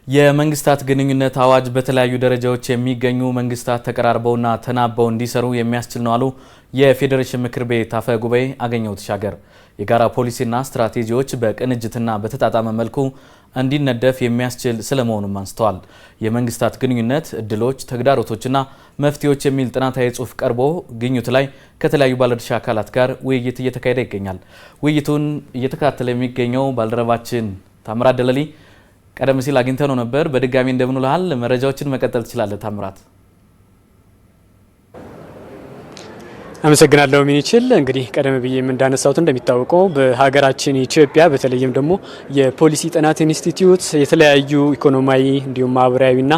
የመንግስታት ግንኙነት አዋጅ በተለያዩ ደረጃዎች የሚገኙ መንግስታት ተቀራርበውና ተናበው እንዲሰሩ የሚያስችል ነው አሉ የፌዴሬሽን ምክር ቤት አፈ ጉባኤ አገኘሁ ተሻገር። የጋራ ፖሊሲና ስትራቴጂዎች በቅንጅትና በተጣጣመ መልኩ እንዲነደፍ የሚያስችል ስለመሆኑም አንስተዋል። የመንግስታት ግንኙነት እድሎች፣ ተግዳሮቶችና መፍትሄዎች የሚል ጥናታዊ ጽሑፍ ቀርቦ ግኝቱ ላይ ከተለያዩ ባለድርሻ አካላት ጋር ውይይት እየተካሄደ ይገኛል። ውይይቱን እየተከታተለ የሚገኘው ባልደረባችን ታምራት ደለሊ ቀደም ሲል አግኝተነው ነበር። በድጋሚ እንደምን ውለሃል? መረጃዎችን መቀጠል ትችላለህ ታምራት። አመሰግናለሁ ሚኒችል። እንግዲህ ቀደም ብዬም እንዳነሳሁት እንደሚታወቀው በሀገራችን ኢትዮጵያ በተለይም ደግሞ የፖሊሲ ጥናት ኢንስቲትዩት የተለያዩ ኢኮኖሚያዊ እንዲሁም ማህበራዊና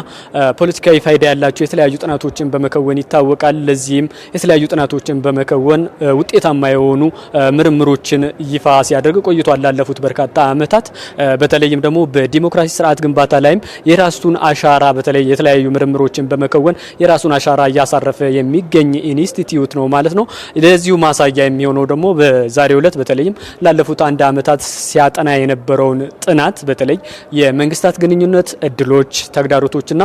ፖለቲካዊ ፋይዳ ያላቸው የተለያዩ ጥናቶችን በመከወን ይታወቃል። ለዚህም የተለያዩ ጥናቶችን በመከወን ውጤታማ የሆኑ ምርምሮችን ይፋ ሲያደርግ ቆይቷል ላለፉት በርካታ ዓመታት። በተለይም ደግሞ በዲሞክራሲ ስርዓት ግንባታ ላይም የራሱን አሻራ በተለይ የተለያዩ ምርምሮችን በመከወን የራሱን አሻራ እያሳረፈ የሚገኝ ኢንስቲትዩት ነው ማለት ነው። ለዚሁ ማሳያ የሚሆነው ደግሞ በዛሬው ዕለት በተለይም ላለፉት አንድ ዓመታት ሲያጠና የነበረውን ጥናት በተለይ የመንግስታት ግንኙነት እድሎች፣ ተግዳሮቶችና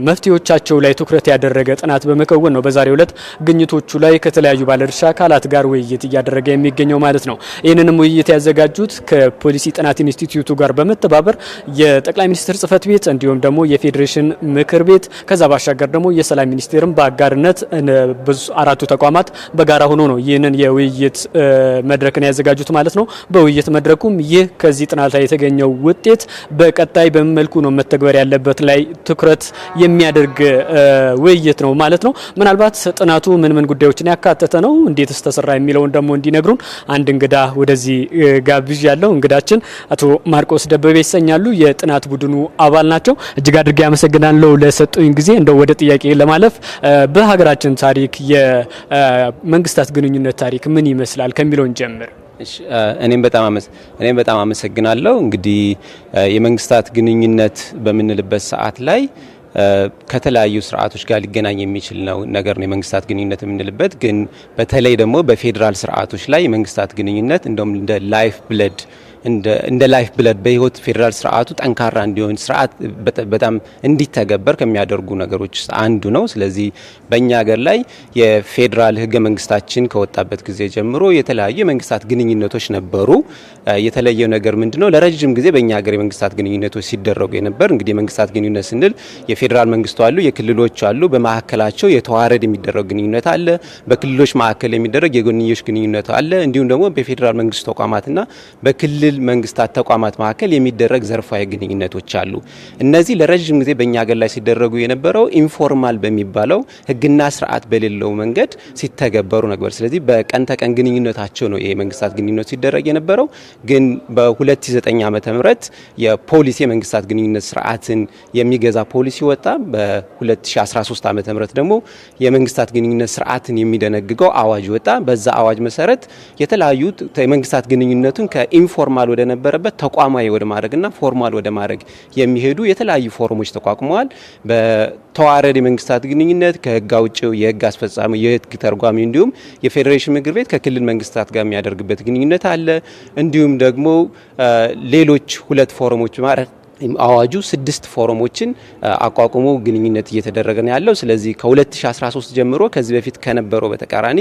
መፍትሄዎቻቸው ላይ ትኩረት ያደረገ ጥናት በመከወን ነው በዛሬው ዕለት ግኝቶቹ ላይ ከተለያዩ ባለድርሻ አካላት ጋር ውይይት እያደረገ የሚገኘው ማለት ነው። ይህንንም ውይይት ያዘጋጁት ከፖሊሲ ጥናት ኢንስቲትዩቱ ጋር በመተባበር የጠቅላይ ሚኒስትር ጽህፈት ቤት እንዲሁም ደግሞ የፌዴሬሽን ምክር ቤት ከዛ ባሻገር ደግሞ የሰላም ሚኒስቴርም በአጋርነት አራቱ ተቋማት በጋራ ሆኖ ነው ይህንን የውይይት መድረክን ያዘጋጁት ማለት ነው። በውይይት መድረኩም ይህ ከዚህ ጥናት ላይ የተገኘው ውጤት በቀጣይ በምን መልኩ ነው መተግበር ያለበት ላይ ትኩረት የሚያደርግ ውይይት ነው ማለት ነው። ምናልባት ጥናቱ ምን ጉዳዮችን ያካተተ ነው፣ እንዴትስ ተሰራ የሚለውን ደግሞ እንዲነግሩን አንድ እንግዳ ወደዚህ ጋብዥ ያለው እንግዳችን አቶ ማርቆስ ደበበ ይሰኛሉ። የጥናት ቡድኑ አባል ናቸው። እጅግ አድርጌ አመሰግናለሁ ለሰጡኝ ጊዜ። እንደው ወደ ጥያቄ ለማለፍ በሀገራችን ታሪክ የመንግስታት ግንኙነት ታሪክ ምን ይመስላል ከሚለውን ጀምር። እኔም በጣም አመሰግናለሁ። እንግዲህ የመንግስታት ግንኙነት በምንልበት ሰዓት ላይ ከተለያዩ ስርዓቶች ጋር ሊገናኝ የሚችል ነው ነገር ነው የመንግስታት ግንኙነት የምንልበት። ግን በተለይ ደግሞ በፌዴራል ስርዓቶች ላይ የመንግስታት ግንኙነት እንደውም እንደ ላይፍ ብለድ በህይወት ፌዴራል ስርዓቱ ጠንካራ እንዲሆን ስርዓት በጣም እንዲተገበር ከሚያደርጉ ነገሮች አንዱ ነው። ስለዚህ በእኛ ሀገር ላይ የፌዴራል ህገ መንግስታችን ከወጣበት ጊዜ ጀምሮ የተለያዩ የመንግስታት ግንኙነቶች ነበሩ። የተለየው ነገር ምንድነው? ለረጅም ጊዜ በእኛ ሀገር የመንግስታት ግንኙነቶች ሲደረጉ የነበር። እንግዲህ የመንግስታት ግንኙነት ስንል የፌዴራል መንግስቱ አሉ፣ የክልሎች አሉ። በማዕከላቸው የተዋረድ የሚደረግ ግንኙነት አለ። በክልሎች ማዕከል የሚደረግ የጎንዮሽ ግንኙነት አለ። እንዲሁም ደግሞ በፌዴራል መንግስት ተቋማትና በክልል መንግስታት ተቋማት መካከል የሚደረግ ዘርፋዊ ግንኙነቶች አሉ። እነዚህ ለረጅም ጊዜ በእኛ ሀገር ላይ ሲደረጉ የነበረው ኢንፎርማል በሚባለው ህግና ስርዓት በሌለው መንገድ ሲተገበሩ ነበር። ስለዚህ በቀን ተቀን ግንኙነታቸው ነው ይሄ መንግስታት ግንኙነት ሲደረግ የነበረው። ግን በ2009 ዓመተ ምህረት የፖሊሲ የመንግስታት ግንኙነት ስርዓትን የሚገዛ ፖሊሲ ወጣ። በ2013 ዓመተ ምህረት ደግሞ የመንግስታት ግንኙነት ስርዓትን የሚደነግገው አዋጅ ወጣ። በዛ አዋጅ መሰረት የተለያዩ የመንግስታት ግንኙነቱን ከኢንፎርማል ወደ ነበረበት ተቋማዊ ወደ ማድረግና ፎርማል ወደ ማድረግ የሚሄዱ የተለያዩ ፎርሞች ተቋቁመዋል። በተዋረድ የመንግስታት ግንኙነት ከህግ አውጪው፣ የህግ አስፈጻሚ፣ የህግ ተርጓሚ እንዲሁም የፌዴሬሽን ምክር ቤት ከክልል መንግስታት ጋር የሚያደርግበት ግንኙነት አለ። እንዲሁም ደግሞ ሌሎች ሁለት ፎረሞች ማለት አዋጁ 6 ፎረሞችን አቋቁሞ ግንኙነት እየተደረገ ነው ያለው። ስለዚህ ከ2013 ጀምሮ ከዚህ በፊት ከነበረው በተቃራኒ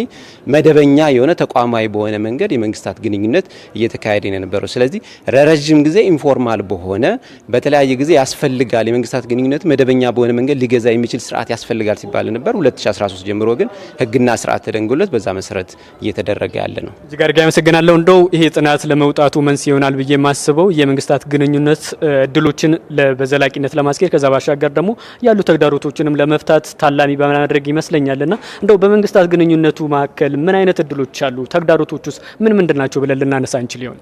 መደበኛ የሆነ ተቋማዊ በሆነ መንገድ የመንግስታት ግንኙነት እየተካሄደ ነው የነበረው። ስለዚህ ረጅም ጊዜ ኢንፎርማል በሆነ በተለያየ ጊዜ ያስፈልጋል የመንግስታት ግንኙነት መደበኛ በሆነ መንገድ ሊገዛ የሚችል ስርዓት ያስፈልጋል ሲባል ነበር። 2013 ጀምሮ ግን ህግና ስርዓት ተደንጎለት በዛ መሰረት እየተደረገ ያለ ነው። እጅግ አድርጌ አመሰግናለሁ። እንደው ይሄ ጥናት ለመውጣቱ መንስኤ ይሆናል ብዬ የማስበው የመንግስታት ግንኙነት እድሎችን በዘላቂነት ለማስኬድ ከዛ ባሻገር ደግሞ ያሉ ተግዳሮቶችንም ለመፍታት ታላሚ በማድረግ ይመስለኛልና እንደው በመንግስታት ግንኙነቱ መካከል ምን አይነት እድሎች አሉ፣ ተግዳሮቶቹስ ምንድናቸው ብለን ልናነሳ እንችል ይሆን?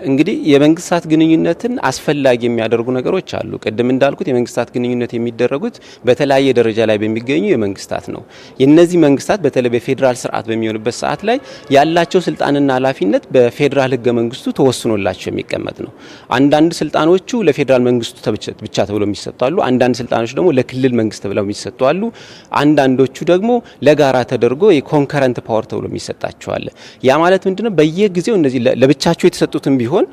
እንግዲህ የመንግስታት ግንኙነትን አስፈላጊ የሚያደርጉ ነገሮች አሉ። ቅድም እንዳልኩት የመንግስታት ግንኙነት የሚደረጉት በተለያየ ደረጃ ላይ በሚገኙ የመንግስታት ነው። የነዚህ መንግስታት በተለይ በፌዴራል ስርዓት በሚሆንበት ሰዓት ላይ ያላቸው ስልጣንና ኃላፊነት በፌዴራል ህገ መንግስቱ ተወስኖላቸው የሚቀመጥ ነው። አንዳንድ ስልጣኖቹ ለፌዴራል መንግስቱ ብቻ ተብሎ የሚሰጡ አሉ። አንዳንድ ስልጣኖች ደግሞ ለክልል መንግስት ተብለው የሚሰጡ አሉ። አንዳንዶቹ ደግሞ ለጋራ ተደርጎ የኮንከረንት ፓወር ተብሎ የሚሰጣቸው አለ። ያ ማለት ምንድነው? በየጊዜው እነዚህ ለብቻቸው የተሰጡትም ቢሆን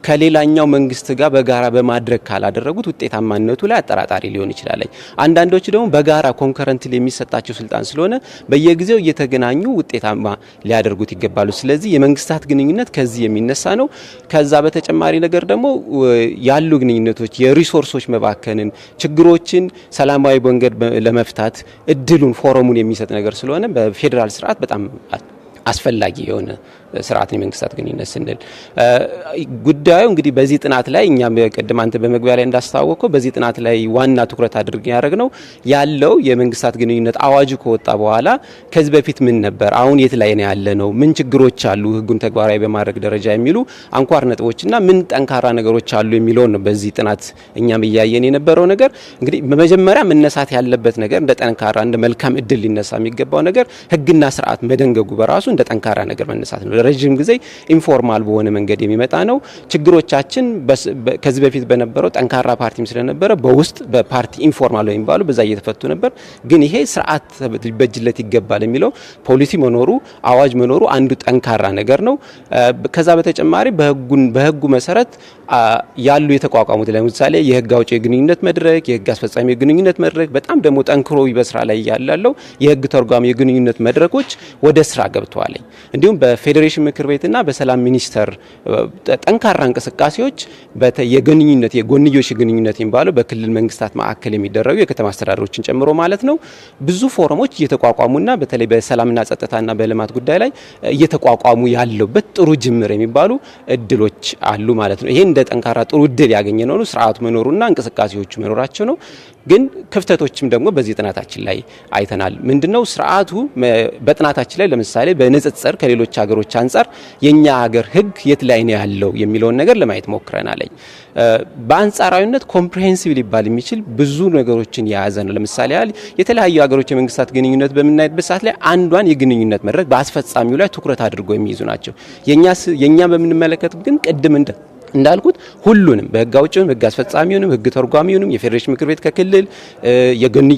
ከሌላኛው መንግስት ጋር በጋራ በማድረግ ካላደረጉት ውጤታማነቱ ላይ አጠራጣሪ ሊሆን ይችላል። አንዳንዶች ደግሞ በጋራ ኮንከረንትሊ የሚሰጣቸው ስልጣን ስለሆነ በየጊዜው እየተገናኙ ውጤታማ ሊያደርጉት ይገባሉ። ስለዚህ የመንግስታት ግንኙነት ከዚህ የሚነሳ ነው። ከዛ በተጨማሪ ነገር ደግሞ ያሉ ግንኙነቶች የሪሶርሶች መባከንን፣ ችግሮችን ሰላማዊ መንገድ ለመፍታት እድሉን ፎረሙን የሚሰጥ ነገር ስለሆነ በፌዴራል ስርዓት በጣም አስፈላጊ የሆነ ስርዓት የመንግስታት ግንኙነት ስንል ጉዳዩ እንግዲህ በዚህ ጥናት ላይ እኛም ቅድም አንተ በመግቢያ ላይ እንዳስተዋወቀው በዚህ ጥናት ላይ ዋና ትኩረት አድርገን ያደረግነው ያለው የመንግስታት ግንኙነት አዋጁ ከወጣ በኋላ ከዚህ በፊት ምን ነበር፣ አሁን የት ላይ ነው ያለነው፣ ምን ችግሮች አሉ ህጉን ተግባራዊ በማድረግ ደረጃ የሚሉ አንኳር ነጥቦችና ምን ጠንካራ ነገሮች አሉ የሚለው ነው። በዚህ ጥናት እኛም እያየን የነበረው ነገር እንግዲህ በመጀመሪያ መነሳት ያለበት ነገር እንደ ጠንካራ እንደ መልካም እድል ሊነሳ የሚገባው ነገር ህግና ስርዓት መደንገጉ በራሱ እንደ ጠንካራ ነገር መነሳት ነው። ረጅም ጊዜ ኢንፎርማል በሆነ መንገድ የሚመጣ ነው። ችግሮቻችን ከዚህ በፊት በነበረው ጠንካራ ፓርቲም ስለነበረ በውስጥ በፓርቲ ኢንፎርማል የሚባሉ በዛ እየተፈቱ ነበር። ግን ይሄ ስርዓት ሊበጅለት ይገባል የሚለው ፖሊሲ መኖሩ አዋጅ መኖሩ አንዱ ጠንካራ ነገር ነው። ከዛ በተጨማሪ በህጉ መሰረት ያሉ የተቋቋሙት ለምሳሌ የህግ አውጪ የግንኙነት መድረክ፣ የህግ አስፈጻሚ የግንኙነት መድረክ በጣም ደግሞ ጠንክሮ በስራ ላይ ያለው የህግ ተርጓሚ የግንኙነት መድረኮች ወደ ስራ ገብተዋል። እንዲሁም በፌዴሬሽን ምክር ቤትና በሰላም ሚኒስቴር ጠንካራ እንቅስቃሴዎች የግንኙነት የጎንዮሽ ግንኙነት የሚባለው በክልል መንግስታት ማዕከል የሚደረጉ የከተማ አስተዳደሮችን ጨምሮ ማለት ነው ብዙ ፎረሞች እየተቋቋሙና በተለይ በሰላምና ጸጥታና በልማት ጉዳይ ላይ እየተቋቋሙ ያለበት ጥሩ ጅምር የሚባሉ እድሎች አሉ ማለት ነው። ይሄ እንደ ጠንካራ ጥሩ እድል ያገኘ ነው ስርዓቱ መኖሩና እንቅስቃሴዎቹ መኖራቸው ነው። ግን ክፍተቶችም ደግሞ በዚህ ጥናታችን ላይ አይተናል። ምንድነው ስርዓቱ በጥናታችን ላይ ለምሳሌ በንጽጽር ከሌሎች ሀገሮች አንጻር የኛ ሀገር ህግ የት ላይ ነው ያለው የሚለውን ነገር ለማየት ሞክረናል። በአንጻራዊነት ኮምፕሬሄንሲቭ ሊባል የሚችል ብዙ ነገሮችን የያዘ ነው። ለምሳሌ የተለያዩ ሀገሮች የመንግስታት ግንኙነት በምናይበት ሰዓት ላይ አንዷን የግንኙነት መድረክ በአስፈጻሚው ላይ ትኩረት አድርጎ የሚይዙ ናቸው። የኛ በምንመለከት ግን ቅድም እንዳልኩት ሁሉንም በህግ አውጪውንም ህግ አስፈጻሚውንም ህግ ተርጓሚውንም የፌዴሬሽን ምክር ቤት ከክልል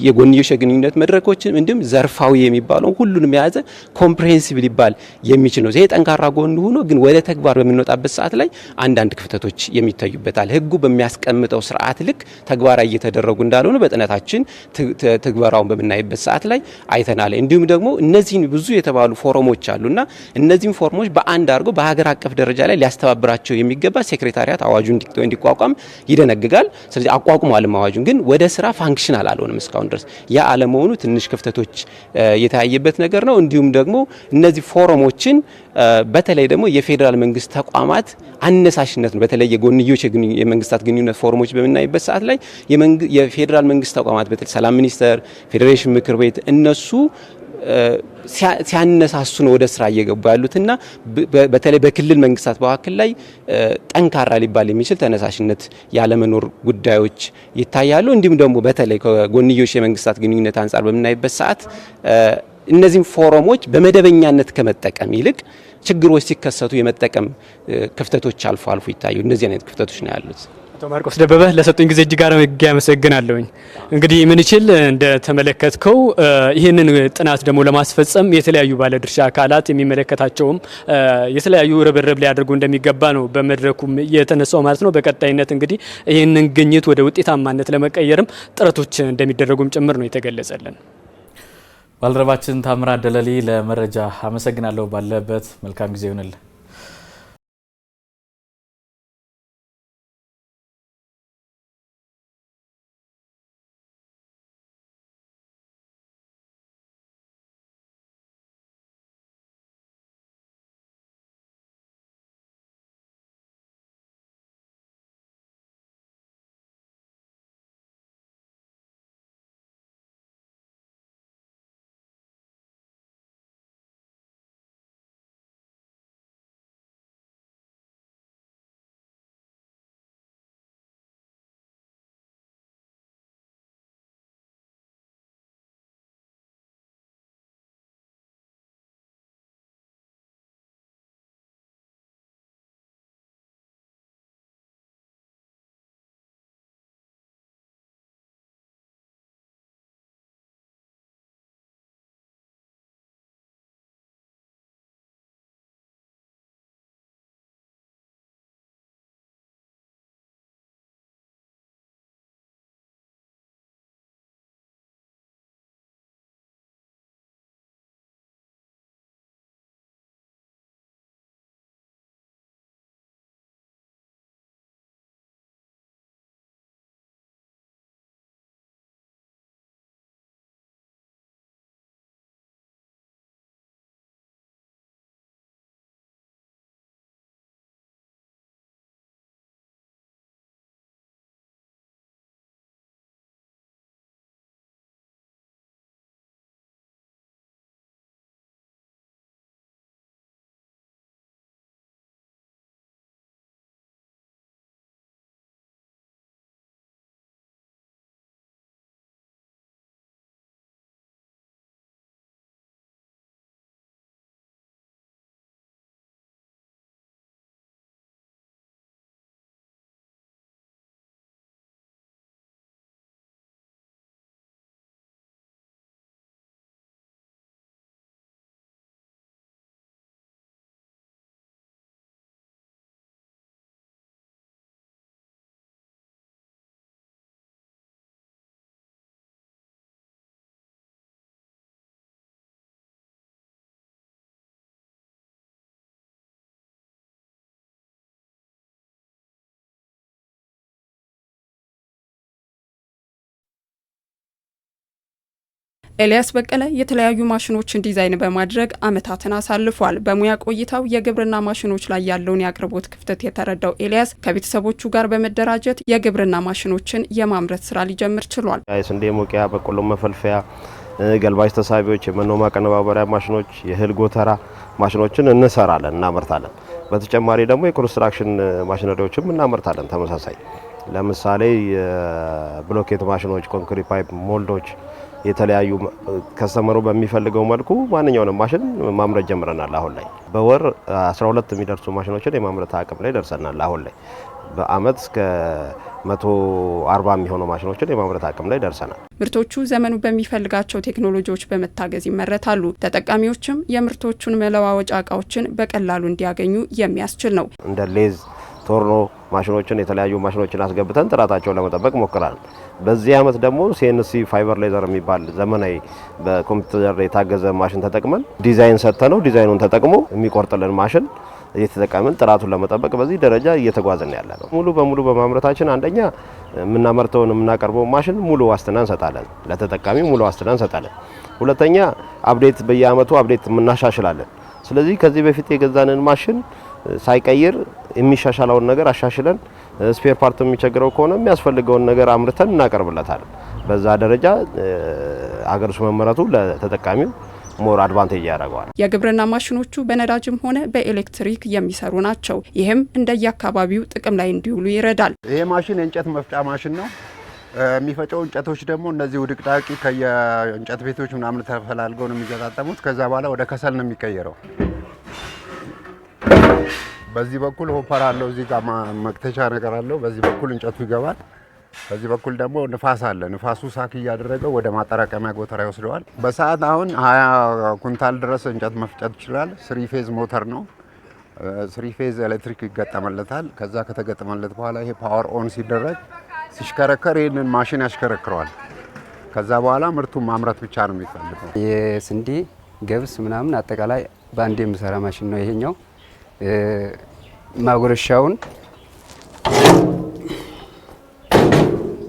የጎንዮሽ ግንኙነት መድረኮችን እንዲሁም ዘርፋዊ የሚባለው ሁሉንም የያዘ ኮምፕሬሄንሲቭ ሊባል የሚችል ነው። ይሄ ጠንካራ ጎን ሆኖ ግን ወደ ተግባር በምንወጣበት ሰዓት ላይ አንዳንድ ክፍተቶች የሚታዩበታል። ህጉ በሚያስቀምጠው ስርዓት ልክ ተግባራዊ እየተደረጉ እንዳልሆነ በጥናታችን ትግበራውን በምናይበት ሰዓት ላይ አይተናል። እንዲሁም ደግሞ እነዚህን ብዙ የተባሉ ፎረሞች አሉና እነዚህን ፎረሞች በአንድ አድርጎ በሀገር አቀፍ ደረጃ ላይ ሊያስተባብራቸው የሚገባ ሴክሬታሪያት አዋጁ እንዲቋቋም ይደነግጋል። ስለዚህ አቋቁሟልም አዋጁን ግን ወደ ስራ ፋንክሽናል አልሆነም እስካሁን ድረስ። ያ አለመሆኑ ትንሽ ክፍተቶች የታየበት ነገር ነው። እንዲሁም ደግሞ እነዚህ ፎረሞችን በተለይ ደግሞ የፌዴራል መንግስት ተቋማት አነሳሽነት ነው። በተለይ የጎንዮሽ የመንግስታት ግንኙነት ፎረሞች በምናይበት ሰዓት ላይ የፌዴራል መንግስት ተቋማት በተለይ ሰላም ሚኒስቴር፣ ፌዴሬሽን ምክር ቤት እነሱ ሲያነሳሱ ነው ወደ ስራ እየገቡ ያሉትና በተለይ በክልል መንግስታት መካከል ላይ ጠንካራ ሊባል የሚችል ተነሳሽነት ያለመኖር ጉዳዮች ይታያሉ። እንዲሁም ደግሞ በተለይ ከጎንዮሽ የመንግስታት ግንኙነት አንጻር በምናይበት ሰዓት እነዚህም ፎረሞች በመደበኛነት ከመጠቀም ይልቅ ችግሮች ሲከሰቱ የመጠቀም ክፍተቶች አልፎ አልፎ ይታዩ። እነዚህ አይነት ክፍተቶች ነው ያሉት። አቶ ማርቆስ ደበበ ለሰጡኝ ጊዜ እጅግ አድርጌ አመሰግናለሁኝ። እንግዲህ ምንችል እንደተመለከትከው ይህንን ጥናት ደግሞ ለማስፈጸም የተለያዩ ባለድርሻ አካላት የሚመለከታቸውም የተለያዩ ርብርብ ሊያደርጉ እንደሚገባ ነው በመድረኩም የተነሳው ማለት ነው። በቀጣይነት እንግዲህ ይህንን ግኝት ወደ ውጤታማነት ለመቀየርም ጥረቶች እንደሚደረጉም ጭምር ነው የተገለጸልን። ባልደረባችን ታምራት ደለሊ ለመረጃ አመሰግናለሁ። ባለበት መልካም ጊዜ ይሁንልህ። ኤልያስ በቀለ የተለያዩ ማሽኖችን ዲዛይን በማድረግ አመታትን አሳልፏል። በሙያ ቆይታው የግብርና ማሽኖች ላይ ያለውን የአቅርቦት ክፍተት የተረዳው ኤልያስ ከቤተሰቦቹ ጋር በመደራጀት የግብርና ማሽኖችን የማምረት ስራ ሊጀምር ችሏል። የስንዴ መውቂያ፣ በቆሎ መፈልፈያ፣ ገልባጭ ተሳቢዎች፣ የመኖ ማቀነባበሪያ ማሽኖች፣ የእህል ጎተራ ማሽኖችን እንሰራለን፣ እናመርታለን። በተጨማሪ ደግሞ የኮንስትራክሽን ማሽነሪዎችም እናመርታለን። ተመሳሳይ ለምሳሌ የብሎኬት ማሽኖች፣ ኮንክሪት ፓይፕ ሞልዶች፣ የተለያዩ ከስተመሩ በሚፈልገው መልኩ ማንኛውንም ማሽን ማምረት ጀምረናል። አሁን ላይ በወር 12 የሚደርሱ ማሽኖችን የማምረት አቅም ላይ ደርሰናል። አሁን ላይ በአመት እስከ 140 የሚሆኑ ማሽኖችን የማምረት አቅም ላይ ደርሰናል። ምርቶቹ ዘመኑ በሚፈልጋቸው ቴክኖሎጂዎች በመታገዝ ይመረታሉ። ተጠቃሚዎችም የምርቶቹን መለዋወጫ እቃዎችን በቀላሉ እንዲያገኙ የሚያስችል ነው። እንደ ሌዝ፣ ቶርኖ ማሽኖችን የተለያዩ ማሽኖችን አስገብተን ጥራታቸውን ለመጠበቅ ሞክራል። በዚህ አመት ደግሞ ሲኤንሲ ፋይበር ሌዘር የሚባል ዘመናዊ በኮምፒውተር የታገዘ ማሽን ተጠቅመን ዲዛይን ሰጥተነው ዲዛይኑን ተጠቅሞ የሚቆርጥልን ማሽን እየተጠቀምን ጥራቱን ለመጠበቅ በዚህ ደረጃ እየተጓዝን ያለ ነው። ሙሉ በሙሉ በማምረታችን አንደኛ የምናቀርበው ማሽን ሙሉ ዋስትና እንሰጣለን፣ ለተጠቃሚ ሙሉ ዋስትና እንሰጣለን። ሁለተኛ አፕዴት በየአመቱ አፕዴት እናሻሽላለን። ስለዚህ ከዚህ በፊት የገዛንን ማሽን ሳይቀይር የሚሻሻለውን ነገር አሻሽለን ስፔር ፓርት የሚቸግረው ከሆነ የሚያስፈልገውን ነገር አምርተን እናቀርብለታለን። በዛ ደረጃ አገር ውስጥ መመረቱ ለተጠቃሚው ሞር አድቫንቴጅ ያደርገዋል። የግብርና ማሽኖቹ በነዳጅም ሆነ በኤሌክትሪክ የሚሰሩ ናቸው። ይህም እንደየአካባቢው ጥቅም ላይ እንዲውሉ ይረዳል። ይሄ ማሽን የእንጨት መፍጫ ማሽን ነው። የሚፈጨው እንጨቶች ደግሞ እነዚህ ውድቅዳቂ ከየእንጨት ቤቶች ምናምን ተፈላልገው ነው የሚገጣጠሙት። ከዛ በኋላ ወደ ከሰል ነው የሚቀየረው። በዚህ በኩል ሆፐር አለው፣ እዚህ ጋር መክተቻ ነገር አለው። በዚህ በኩል እንጨቱ ይገባል። በዚህ በኩል ደግሞ ንፋስ አለ። ንፋሱ ሳክ እያደረገው ወደ ማጠራቀሚያ ጎተራ ይወስደዋል። በሰዓት አሁን 20 ኩንታል ድረስ እንጨት መፍጨት ይችላል። 3 ፌዝ ሞተር ነው። 3 ፌዝ ኤሌክትሪክ ይገጠመለታል። ከዛ ከተገጠመለት በኋላ ይሄ ፓወር ኦን ሲደረግ ሲሽከረከር ይህንን ማሽን ያሽከረክረዋል። ከዛ በኋላ ምርቱን ማምረት ብቻ ነው የሚፈልገው። የስንዴ ገብስ ምናምን አጠቃላይ በአንድ የሚሰራ ማሽን ነው ይሄኛው። ማጉረሻውን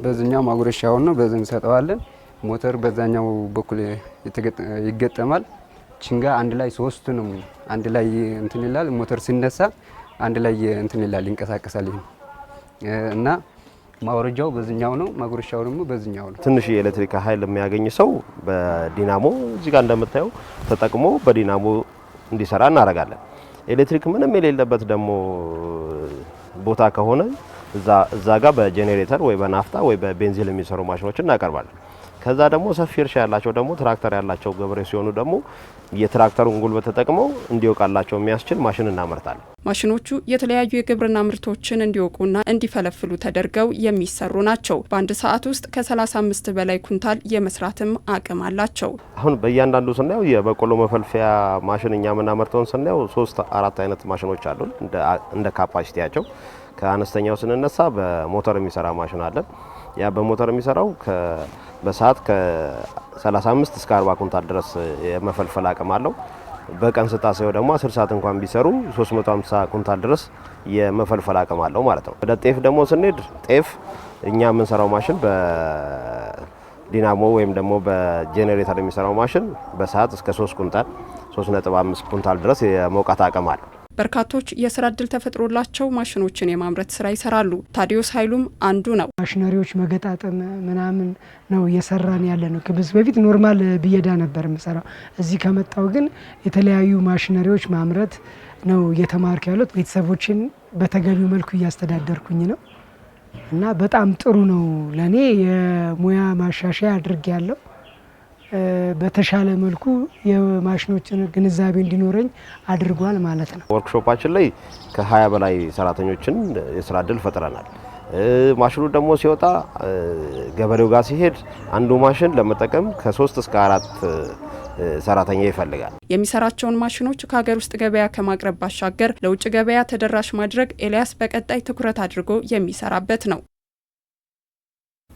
በዚህኛው ማጉረሻውን ነው በዚህ እንሰጠዋለን። ሞተር በዛኛው በኩል ይገጠማል። ችንጋ አንድ ላይ ሶስቱንም አንድ ላይ እንትን ይላል። ሞተር ሲነሳ አንድ ላይ እንትን ይላል፣ ይንቀሳቀሳል። እና ማውረጃው በዚህኛው ነው፣ ማጉረሻው ደግሞ በዚህኛው ነው። ትንሽ የኤሌክትሪክ ኃይል የሚያገኝ ሰው በዲናሞ እዚህ ጋር እንደምታየው ተጠቅሞ በዲናሞ እንዲሰራ እናደርጋለን። ኤሌክትሪክ ምንም የሌለበት ደግሞ ቦታ ከሆነ እዛ ጋር በጄኔሬተር ወይ በናፍጣ ወይ በቤንዚን የሚሰሩ ማሽኖችን እናቀርባለን። ከዛ ደግሞ ሰፊ እርሻ ያላቸው ደግሞ ትራክተር ያላቸው ገበሬ ሲሆኑ ደግሞ የትራክተሩን ጉልበት ተጠቅመው እንዲወቃላቸው የሚያስችል ማሽን እናመርታለን። ማሽኖቹ የተለያዩ የግብርና ምርቶችን እንዲወቁና እንዲፈለፍሉ ተደርገው የሚሰሩ ናቸው። በአንድ ሰዓት ውስጥ ከ35 በላይ ኩንታል የመስራትም አቅም አላቸው። አሁን በእያንዳንዱ ስናየው የበቆሎ መፈልፈያ ማሽን እኛ የምናመርተውን ስናየው 3-4 አይነት ማሽኖች አሉ እንደ ካፓሲቲያቸው። ከአነስተኛው ስንነሳ በሞተር የሚሰራ ማሽን አለን። ያ በሞተር የሚሰራው በሰዓት ከ35 እስከ 40 ኩንታል ድረስ የመፈልፈል አቅም አለው። በቀን ስታሰው ደግሞ 10 ሰዓት እንኳን ቢሰሩ 350 ኩንታል ድረስ የመፈልፈል አቅም አለው ማለት ነው። ወደ ጤፍ ደግሞ ስንሄድ ጤፍ እኛ የምንሰራው ማሽን በዲናሞ ወይም ደግሞ በጄኔሬተር የሚሰራው ማሽን በሰዓት እስከ 3 ኩንታል 3.5 ኩንታል ድረስ የመውቃት አቅም አለው። በርካቶች የስራ እድል ተፈጥሮላቸው ማሽኖችን የማምረት ስራ ይሰራሉ። ታዲዮስ ኃይሉም አንዱ ነው። ማሽነሪዎች መገጣጠም ምናምን ነው እየሰራን ያለ ነው። ከዚህ በፊት ኖርማል ብየዳ ነበር የምሰራው። እዚህ ከመጣው ግን የተለያዩ ማሽነሪዎች ማምረት ነው እየተማርኩ ያሉት። ቤተሰቦችን በተገቢው መልኩ እያስተዳደርኩኝ ነው እና በጣም ጥሩ ነው። ለኔ የሙያ ማሻሻያ አድርጌ ያለው በተሻለ መልኩ የማሽኖችን ግንዛቤ እንዲኖረኝ አድርጓል ማለት ነው። ወርክሾፓችን ላይ ከ20 በላይ ሰራተኞችን የስራ እድል ፈጥረናል። ማሽኑ ደግሞ ሲወጣ ገበሬው ጋር ሲሄድ አንዱ ማሽን ለመጠቀም ከ3 እስከ 4 ሰራተኛ ይፈልጋል። የሚሰራቸውን ማሽኖች ከሀገር ውስጥ ገበያ ከማቅረብ ባሻገር ለውጭ ገበያ ተደራሽ ማድረግ ኤልያስ በቀጣይ ትኩረት አድርጎ የሚሰራበት ነው።